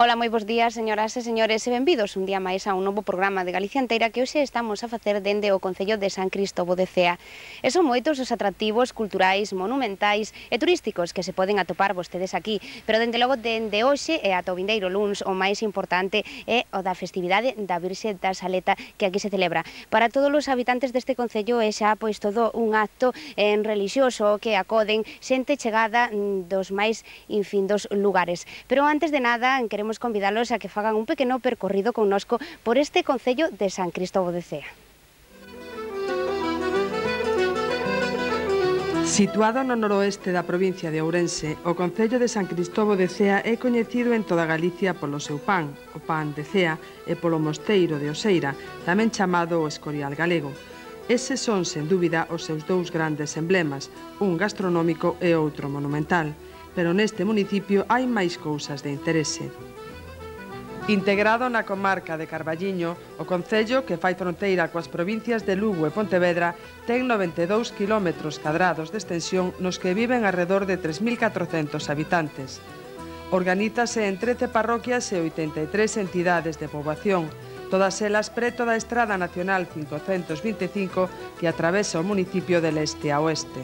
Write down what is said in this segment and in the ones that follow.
Ola, moi bons días, señoras e señores, e benvidos un día máis a un novo programa de Galicia Enteira que hoxe estamos a facer dende o Concello de San Cristóbo de Cea. E son moitos os atractivos culturais, monumentais e turísticos que se poden atopar vostedes aquí, pero dende logo dende hoxe e ata o vindeiro luns o máis importante é o da festividade da Virxe da Saleta que aquí se celebra. Para todos os habitantes deste Concello é xa pois todo un acto relixioso que acoden xente chegada dos máis infindos lugares. Pero antes de nada, queremos convidalos a que fagan un pequeno percorrido connosco por este Concello de San Cristóbo de Cea. Situado no noroeste da provincia de Ourense, o Concello de San Cristóbo de Cea é coñecido en toda Galicia polo seu pan, o pan de Cea, e polo mosteiro de Oseira, tamén chamado o Escorial Galego. Eses son, sen dúbida, os seus dous grandes emblemas, un gastronómico e outro monumental. Pero neste municipio hai máis cousas de interese. Integrado na comarca de Carballiño, o concello, que fai fronteira coas provincias de Lugo e Pontevedra, ten 92 km cadrados de extensión nos que viven alrededor de 3.400 habitantes. Organízase en 13 parroquias e 83 entidades de poboación, todas elas preto da Estrada Nacional 525 que atravesa o municipio de leste a oeste.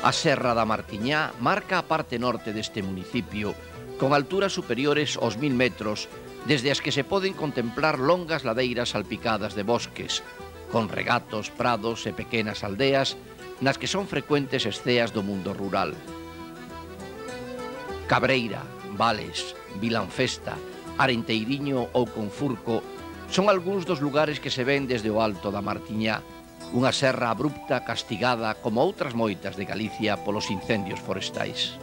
A Serra da Martiñá marca a parte norte deste municipio, con alturas superiores aos 1000 metros, desde as que se poden contemplar longas ladeiras salpicadas de bosques, con regatos, prados e pequenas aldeas nas que son frecuentes esceas do mundo rural. Cabreira, Vales, Vilanfesta, Arenteiriño ou Confurco son algúns dos lugares que se ven desde o alto da Martiñá, unha serra abrupta, castigada, como outras moitas de Galicia polos incendios forestais.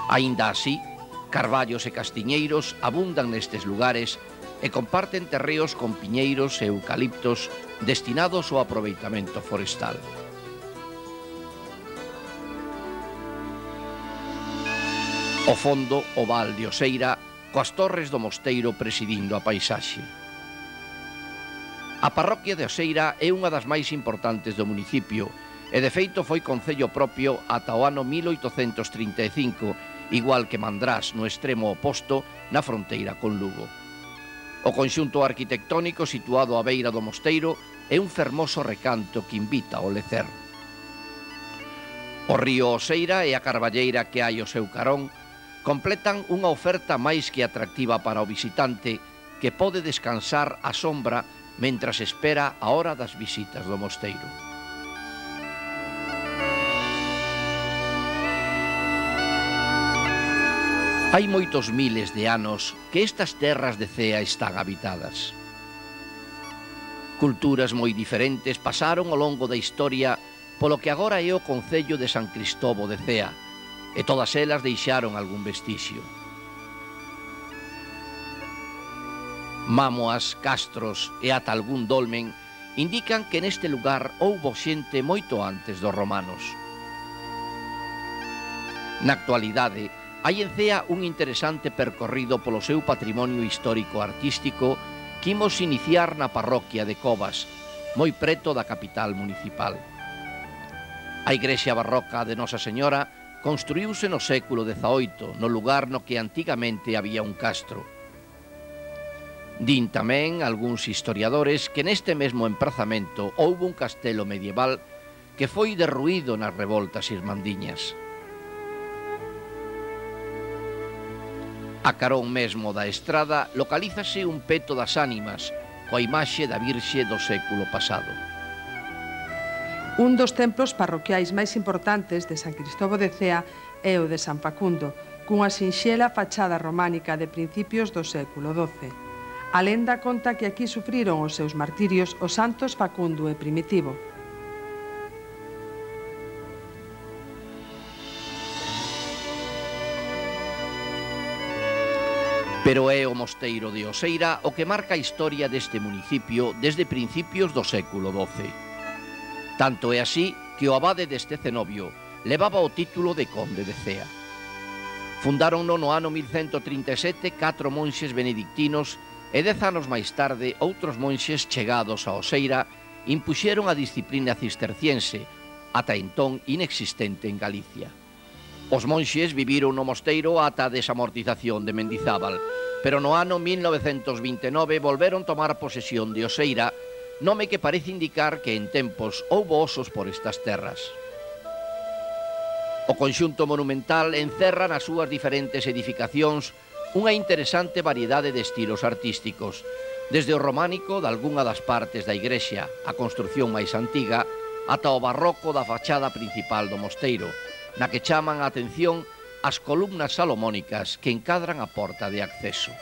Aínda así, carballos e castiñeiros abundan nestes lugares e comparten terreos con piñeiros e eucaliptos destinados ao aproveitamento forestal. Ao fondo, o val de Oseira, coas torres do mosteiro presidindo a paisaxe. A parroquia de Oseira é unha das máis importantes do municipio e de feito foi concello propio ata o ano 1835, igual que Mandrás no extremo oposto na fronteira con Lugo. O conxunto arquitectónico situado á beira do mosteiro é un fermoso recanto que invita ao lecer. O río Oseira e a carballeira que hai ao seu carón completan unha oferta máis que atractiva para o visitante que pode descansar á sombra mentras espera a hora das visitas do mosteiro. Hai moitos miles de anos que estas terras de Cea están habitadas. Culturas moi diferentes pasaron ao longo da historia polo que agora é o Concello de San Cristóbo de Cea, e todas elas deixaron algún vestixio. Mámoas, castros e ata algún dolmen indican que neste lugar houbo xente moito antes dos romanos. Na actualidade, hai en Cea un interesante percorrido polo seu patrimonio histórico-artístico que imos iniciar na parroquia de Covas, moi preto da capital municipal. A igrexa barroca de Nosa Señora construíuse no século XVIII, no lugar no que antigamente había un castro. Din tamén algúns historiadores que neste mesmo emprazamento houbo un castelo medieval que foi derruído nas revoltas irmandiñas. A carón mesmo da estrada localízase un peto das ánimas, coa imaxe da Virxe do século pasado. Un dos templos parroquiais máis importantes de San Cristóbo de Cea é o de San Facundo, cunha sinxela fachada románica de principios do século XII. A lenda conta que aquí sufriron os seus martirios os santos Facundo e Primitivo. Pero é o mosteiro de Oseira o que marca a historia deste municipio desde principios do século XII. Tanto é así que o abade deste cenobio levaba o título de conde de Cea. Fundáronno no ano 1137 4 monxes benedictinos e 10 anos máis tarde outros monxes chegados a Oseira impuxeron a disciplina cisterciense, ata entón inexistente en Galicia. Os monxes viviron no mosteiro ata a desamortización de Mendizábal, pero no ano 1929 volveron tomar posesión de Oseira, nome que parece indicar que en tempos houbo osos por estas terras. O conxunto monumental encerra nas súas diferentes edificacións unha interesante variedade de estilos artísticos, desde o románico de algunha das partes da igrexa, a construción máis antiga, ata o barroco da fachada principal do mosteiro, na que chaman a atención as columnas salomónicas que encadran a porta de acceso.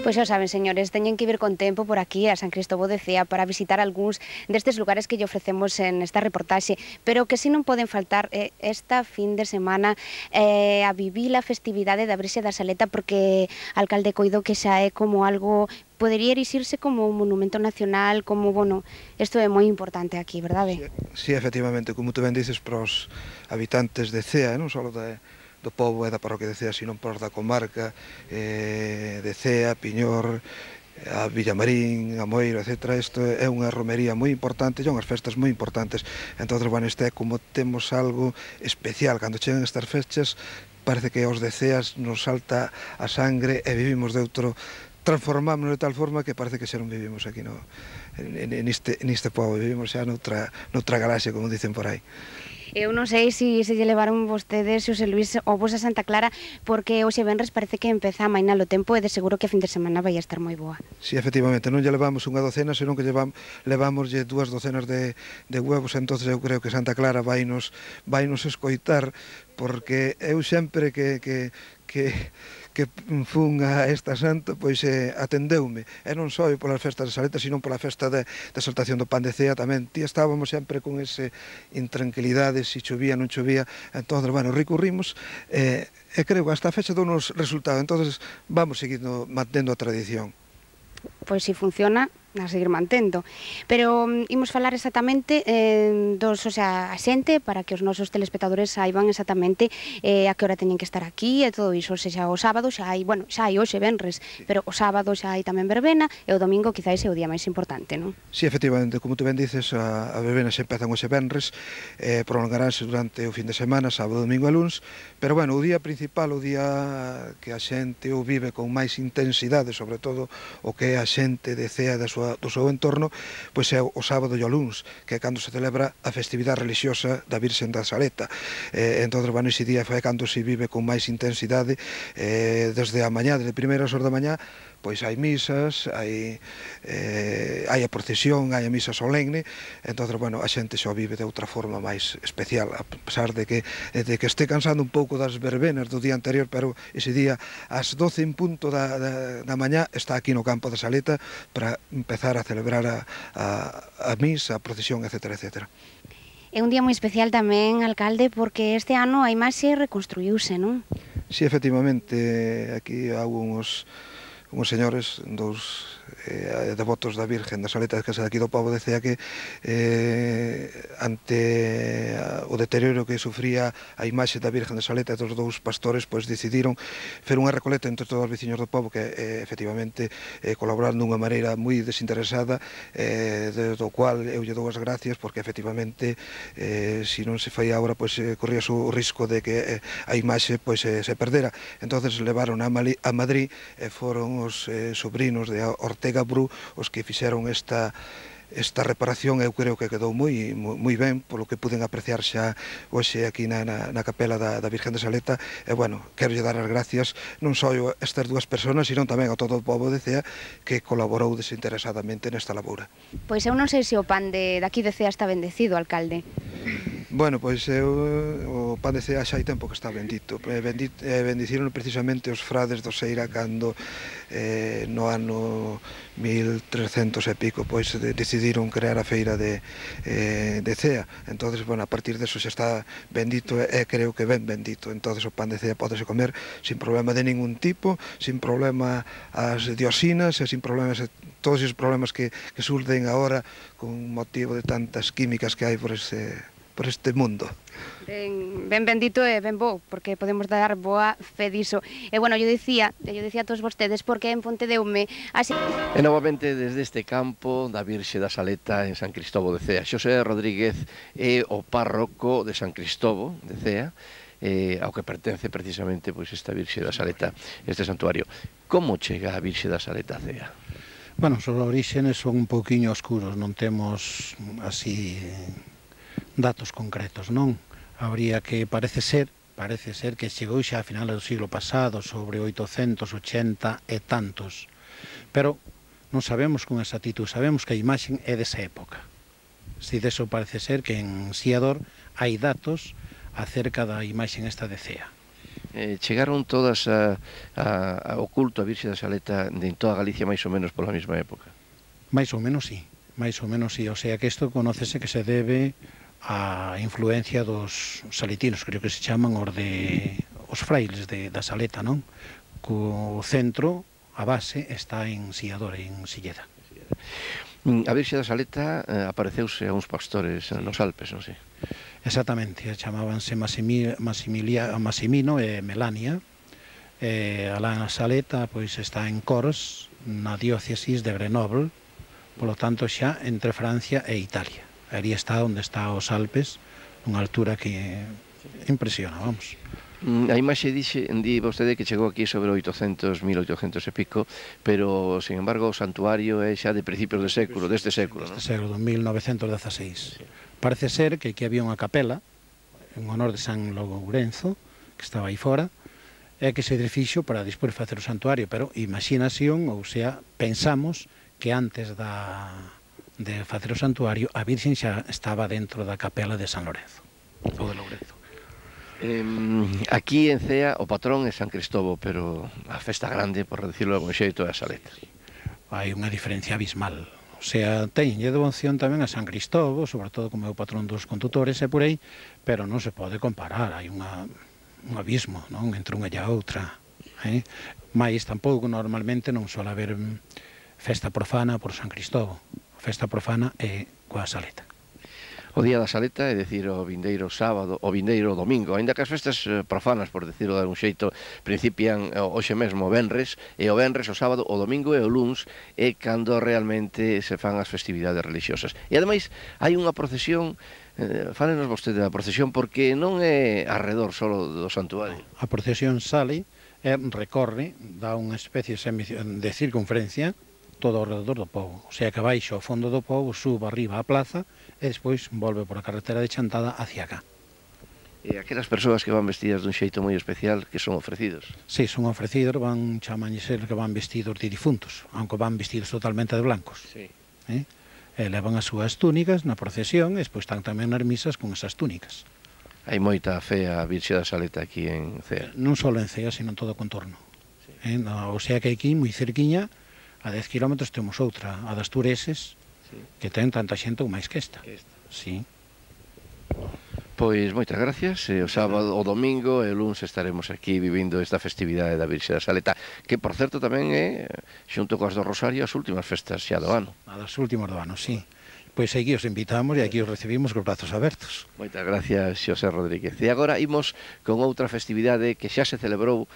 Pois xa saben, señores, teñen que vir con tempo por aquí a San Cristóbal de Cea para visitar algúns destes lugares que lle ofrecemos en esta reportaxe, pero que si non poden faltar esta fin de semana a vivir a festividade da Virxe da Saleta, porque alcalde coido que xa é como algo, podería erixirse como un monumento nacional, como, bueno, isto é moi importante aquí, verdade? Sí, efectivamente, como tú ben dices, para os habitantes de Cea, non só do pobo e da parroquia de Cea, sino por da comarca de Cea, Piñor, a Villamarín, a Moeiro, etc. Isto é unha romería moi importante, e unhas festas moi importantes. Entón, bueno, este é como temos algo especial. Cando chegan estas fechas, parece que aos de Ceas nos salta a sangre e vivimos de outro, transformámonos de tal forma que parece que xa non vivimos aquí neste pobo, vivimos xa noutra galaxia, como dicen por aí. Eu non sei se lle levaron vostedes, Xosé Luis, ou vos a Santa Clara, porque hoxe venres parece que empeza a mainar o tempo e de seguro que a fin de semana vai a estar moi boa. Sí, efectivamente, non lle levamos unha docena, senón que levámoslle 2 docenas de huevos, entonces eu creo que Santa Clara vainos escoitar, porque eu sempre que fun a esta santa, pois atendeume, e non só polas festas de Saleta, sino pola festa de exaltación do pan de Cea tamén. Estábamos sempre con ese intranquilidade, se chovía, non chovía, entón, bueno, recurrimos, e creo que hasta a fecha dounos resultado, entón vamos seguindo mantendo a tradición. Pois se funciona, a seguir mantendo. Pero imos falar exactamente a xente, para que os nosos telespectadores saiban exactamente a que hora teñen que estar aquí e todo iso. Xa o sábado xa hai, bueno, xa hai hoxe venres, pero o sábado xa hai tamén verbena e o domingo quizás é o día máis importante, non? Sí, efectivamente, como tú ben dices, a verbena se empezan hoxe venres, prolongaránse durante o fin de semana, sábado, domingo e luns, pero bueno, o día principal, o día que a xente o vive con máis intensidade, sobre todo o que é a xente de Cea do seu entorno, pois é o sábado e o luns, que é cando se celebra a festividade religiosa da Virxe da Saleta. Entón, bueno, ese día é cando se vive con máis intensidade, desde a mañá, desde primeiras horas da mañá, pois hai misas, hai a procesión, hai a misa solemne, entón, bueno, a xente xa o vive de outra forma máis especial, a pesar de que este cansando un pouco das verbenas do día anterior, pero ese día, ás 12 en punto da mañá, está aquí no campo da Saleta para empezar a celebrar a misa, a procesión, etc. etc. É un día moi especial tamén, alcalde, porque este ano a imaxe reconstruíuse, non? Sí, efectivamente, aquí há uns señores, dous devotos da Virgen da Saleta, que é daqui do pobo de Cea, que ante o deterioro que sufría a imaxe da Virgen da Saleta, dos dous pastores, pois decidiron fer unha recoleta entre todos os veciños do pobo, que efectivamente colaborando dunha maneira moi desinteresada, do cual eu lle dou as gracias, porque efectivamente se non se fai agora, pois corría o risco de que a imaxe pois se perdera. Entonces levaron a Madrid e foron os sobrinos de Ortega Bru os que fixeron esta reparación. Eu creo que quedou moi ben, polo que puden apreciar xa hoxe aquí na capela da Virgen da Saleta. E, bueno, quero lle dar as gracias non só a estas dúas persoas, sino tamén a todo o pobo de Cea que colaborou desinteresadamente nesta laboura. Pois eu non sei se o pan de aquí de Cea está bendecido, alcalde. Bueno, pois o pan de Cea xa hai tempo que está bendito. Bendiciron precisamente os frades do Seira cando no ano 1300 e pico pois decidiron crear a feira de Cea. Entonces, bueno, a partir de eso xa está bendito e creo que ben bendito. Entonces o pan de Cea podese comer sin problema de ningún tipo, sin problema as dioxinas e sin problemas todos os problemas que surden agora con motivo de tantas químicas que hai por por este mundo. Ben bendito e ben bo, porque podemos dar boa fe diso. E bueno, yo decía a todos vostedes, porque en Pontedeume así... E novamente desde este campo da Virxe da Saleta en San Cristóbo de Cea. Xosé Rodríguez é o párroco de San Cristóbo de Cea, ao que pertence precisamente pois esta Virxe da Saleta, este santuario. Como chega a Virxe da Saleta a Cea? Bueno, os orígenes son un pouquiño oscuros, non temos así datos concretos, non? Habría que, parece ser que chegou xa a final do siglo pasado, sobre 880 e tantos, pero non sabemos con exactitud, sabemos que a imaxe é desa época. Si deso parece ser que en Siador hai datos acerca da imaxe esta de Cea. Chegaron todas ao culto a Virxe da Saleta en toda Galicia máis ou menos pola mesma época? Mais ou menos sí, o sea que isto conócese que se debe a influencia dos saletinos, creo que se chaman os frailes da Saleta, non? Co centro, a base, está en Siador, en Silleda. A Virxe da Saleta apareceuse a uns pastores nos Alpes, non sei? Exactamente, chamábanse Massimino e Melania. Alá na Saleta pois está en Cors, na diócesis de Grenoble, polo tanto xa entre Francia e Italia. Ali está onde está os Alpes, unha altura que impresiona, vamos. A imaxe di vostede que chegou aquí sobre 800, 1800 e pico, pero, sin embargo, o santuario é xa de principios de século, deste século, non? Deste século, 1916. Parece ser que aquí había unha capela, en honor de San Lourenzo, que estaba aí fora, e que se desfixo para despois facer o santuario, pero imaginación, ou sea, pensamos que antes de facer o santuario, a Virxen xa estaba dentro da capela de San Lorenzo, ou de Lourenzo. Aquí en Cea o patrón é San Cristóbo, pero a festa grande, por decirlo de algún xeito, é a Saleta. Hai unha diferencia abismal. O sea, teñe devoción tamén a San Cristóbo, sobre todo como é o patrón dos condutores e por aí, pero non se pode comparar, hai un abismo, non, entre unha e a outra. Mais tampouco normalmente non suele haber festa profana por San Cristóbo. Festa profana é coa Saleta. O día da Saleta, é dicir, o vindeiro sábado, o vindeiro domingo, aínda que as festas profanas, por decirlo de algún xeito, principian hoxe mesmo o venres, e o venres, o sábado, o domingo e o luns, é cando realmente se fan as festividades religiosas. E ademais, hai unha procesión, fálenos vostede da procesión, porque non é arredor solo do santuario. A procesión sale, recorre, dá unha especie de circunferencia, todo ao redor do pobo. O sea que baixo ao fondo do pobo, suba arriba á plaza e despois volve por a carretera de Chantada hacia acá. E aquelas persoas que van vestidas dun xeito moi especial, que son ofrecidos? Sí, son ofrecidos, chamanlle ser que van vestidos de difuntos, aunque van vestidos totalmente de blancos. Sí. E levan as súas túnicas na procesión e despois están tamén nas misas con esas túnicas. Hai moita fe a Virxe da Saleta aquí en Cea. Non só en Cea, sino en todo o contorno. O sea que aquí, moi cerquiña, a 10 kilómetros temos outra, a das Tureses, que ten tanta xente ou máis que esta. Sí. Pois moitas gracias, o sábado, o domingo e o luns estaremos aquí vivindo esta festividade da Virxe da Saleta, que por certo tamén é, xunto coas do Rosario, as últimas festas xa do ano. A das últimas do ano, sí. Pois aquí os invitamos e aquí os recibimos cos brazos abertos. Moitas gracias, Xosé Rodríguez. E agora imos con outra festividade que xa se celebrou